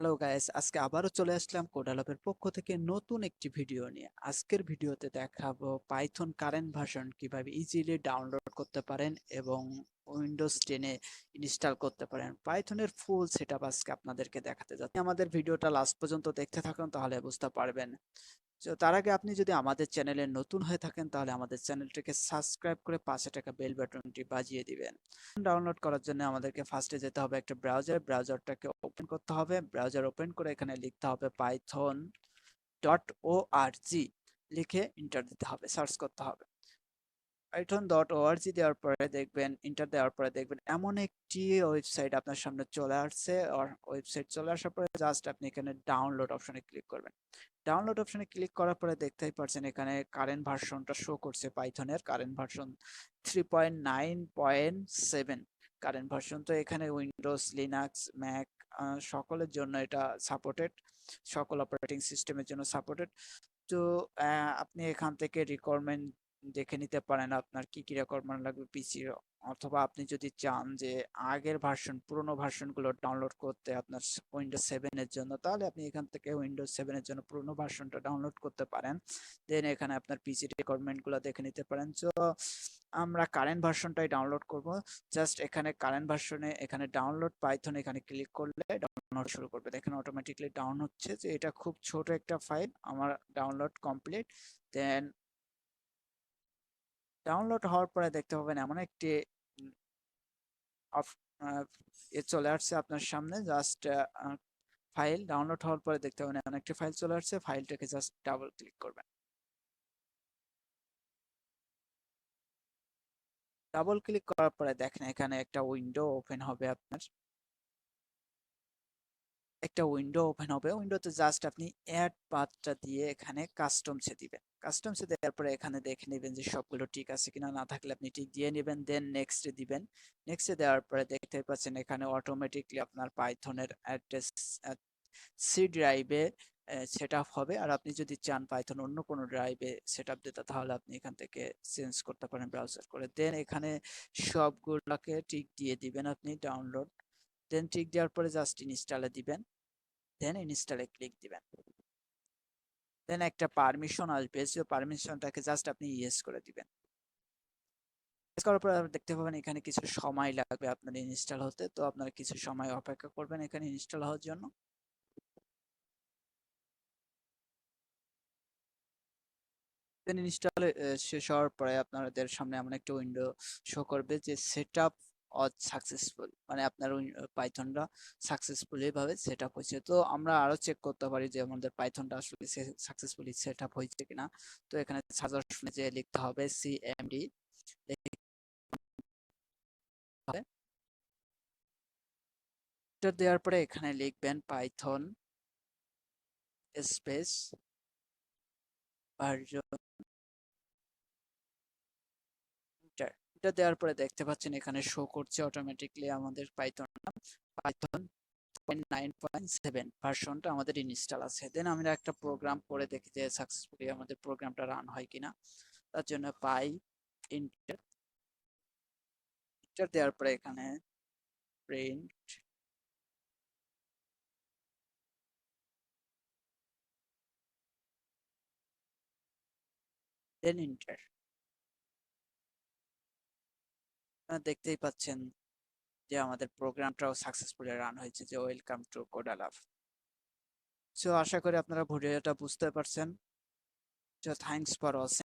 Hello guys, আজকে আবারও চলে আসলাম কোডালাপের পক্ষ থেকে নতুন একটি ভিডিও নিয়ে। আজকের ভিডিওতে দেখাবো পাইথন কারেন্ট ভার্সন কিভাবে ইজিলি ডাউনলোড করতে পারেন এবং উইন্ডোজ 10 এ ইনস্টল করতে পারেন। পাইথনের ফুল সেটআপ আজকে আপনাদেরকে দেখাতে যাচ্ছি। আমাদের ভিডিওটা লাস্ট পর্যন্ত দেখতে থাকুন, তাহলে বুঝতে পারবেন। তো তার আগে আপনি যদি আমাদের চ্যানেলে নতুন হয়ে থাকেন, তাহলে আমাদের চ্যানেলটিকে সাবস্ক্রাইব করে পাশে থাকা বেল বাটনটি বাজিয়ে দিবেন। ডাউনলোড করার জন্য আমাদেরকে ফার্স্টে যেতে হবে একটা ব্রাউজারটাকে ওপেন করতে হবে। ব্রাউজার ওপেন করে এখানে লিখতে হবে python.org, লিখে এন্টার দিতে হবে, সার্চ করতে হবে। python.org দেওয়ার পরে দেখবেন, এন্টার দেওয়ার পরে দেখবেন এমন একটি ওয়েবসাইট আপনার সামনে চলে আসছে। ওয়েবসাইট চলে আসার পরে জাস্ট আপনি এখানে ডাউনলোড অপশনে ক্লিক করবেন। ডাউনলোড অপশনে ক্লিক করার পরে দেখতেই পাচ্ছেন এখানে কারেন্ট ভার্সনটা শো করছে। পাইথনের কারেন্ট ভার্সন 3.9.7 কারেন্ট ভার্সন। তো এখানে উইন্ডোজ, লিনাক্স, ম্যাক সকলের জন্য এটা সাপোর্টেড, সকল অপারেটিং সিস্টেমের জন্য সাপোর্টেড। তো আপনি এখান থেকে রিকোয়ারমেন্ট দেখে নিতে পারেন আপনার কি কি রিকোয়ারমেন্ট লাগবে পিসির, অথবা আপনি যদি চান যে আগের ভার্সন, পুরোনো ভার্সনগুলো ডাউনলোড করতে আপনার উইন্ডোজ 7 এর জন্য, তাহলে আপনি এখান থেকে উইন্ডোজ 7 এর জন্য পুরোনো ভার্সনটা ডাউনলোড করতে পারেন। দেন এখানে আপনার পিসি রিকোয়ারমেন্টগুলো দেখে নিতে পারেন। তো আমরা কারেন্ট ভার্সনটাই ডাউনলোড করব। জাস্ট এখানে কারেন্ট ভার্সনে এখানে ডাউনলোড পাইথন এখানে ক্লিক করলে ডাউনলোড শুরু করবে। দেখেন অটোমেটিকলি ডাউন হচ্ছে। যে এটা খুব ছোট একটা ফাইল, আমার ডাউনলোড কমপ্লিট। দেন ডাউনলোড হওয়ার পরে দেখতে পাবেন এমন একটি এ চলে আসছে আপনার সামনে। জাস্ট ফাইল ডাউনলোড হওয়ার পরে দেখতে পাবেন এমন একটি ফাইল চলে আসছে। ফাইলটাকে জাস্ট ডাবল ক্লিক করবেন। ডাবল ক্লিক করার পরে দেখেন এখানে একটা উইন্ডো ওপেন হবে আপনার। একটা উইন্ডো ওপেন হবে। উইন্ডোতে জাস্ট আপনি অ্যাড পাথটা দিয়ে এখানে কাস্টমসে দিবেন। কাস্টমসে দেওয়ার পরে এখানে দেখে নেবেন যে সবগুলো ঠিক আছে কিনা, না থাকলে আপনি ঠিক দিয়ে নেবেন। দেন নেক্সটে দিবেন। নেক্সটে দেওয়ার পরে দেখতে পাচ্ছেন এখানে অটোমেটিকলি আপনার পাইথনের অ্যাড্রেস সি ড্রাইভে সেট আপ হবে। আর আপনি যদি চান পাইথন অন্য কোনো ড্রাইভে সেট আপ দিতে, তাহলে আপনি এখান থেকে চেঞ্জ করতে পারেন ব্রাউজার করে। দেন এখানে সবগুলোকে টিক দিয়ে দিবেন আপনি ডাউনলোড। দেন টিক দেওয়ার পরে জাস্ট ইনস্টলে দিবেন। দেন ইনস্টলে ক্লিক দিবেন। দেন একটা পারমিশন আসবে, সেই পারমিশনটাকে জাস্ট আপনি ইয়েস করে দিবেন। ইয়েস করার পর দেখতে পাবেন এখানে কিছু সময় লাগবে আপনার ইনস্টল হতে। তো আপনারা কিছু সময় অপেক্ষা করবেন এখানে ইনস্টল হওয়ার জন্য। দেন ইনস্টল শেষ হওয়ার পরে আপনাদের সামনে এমন একটা উইন্ডো শো করবে যে সেটআপ অজ সাকসেসফুল, মানে আপনার পাইথনটা সাকসেসফুলি ভাবে সেটআপ হয়েছে। তো আমরা আরো চেক করতে পারি যে আমাদের পাইথনটা আসলে সাকসেসফুলি সেটআপ হয়েছে কিনা। তো এখানে সাজেশনে যে লিখতে হবে সিএমডি, দেওয়ার পরে এখানে লিখবেন পাইথন স্পেস ভার্সন। এটা দেওয়ার পরে দেখতে পাচ্ছেন এখানে শো করছে অটোমেটিকলি আমাদের পাইথন 9.7 ভার্সনটা আমাদের ইনস্টল আছে। দেন আমরা একটা প্রোগ্রাম করে দেখি যে সাকসেসফুলি আমাদের প্রোগ্রামটা রান হয় কিনা। তার জন্য পাই ইন্টার দেওয়ার পরে এখানে প্রিন্ট, দেন ইন্টার। দেখতেই পাচ্ছেন যে আমাদের প্রোগ্রামটাও সাকসেসফুলি রান হয়েছে। যে ওয়েলকাম টু কোডালাভ। সো আশা করি আপনারা ভিডিওটা বুঝতে পারছেন। So thanks for watching.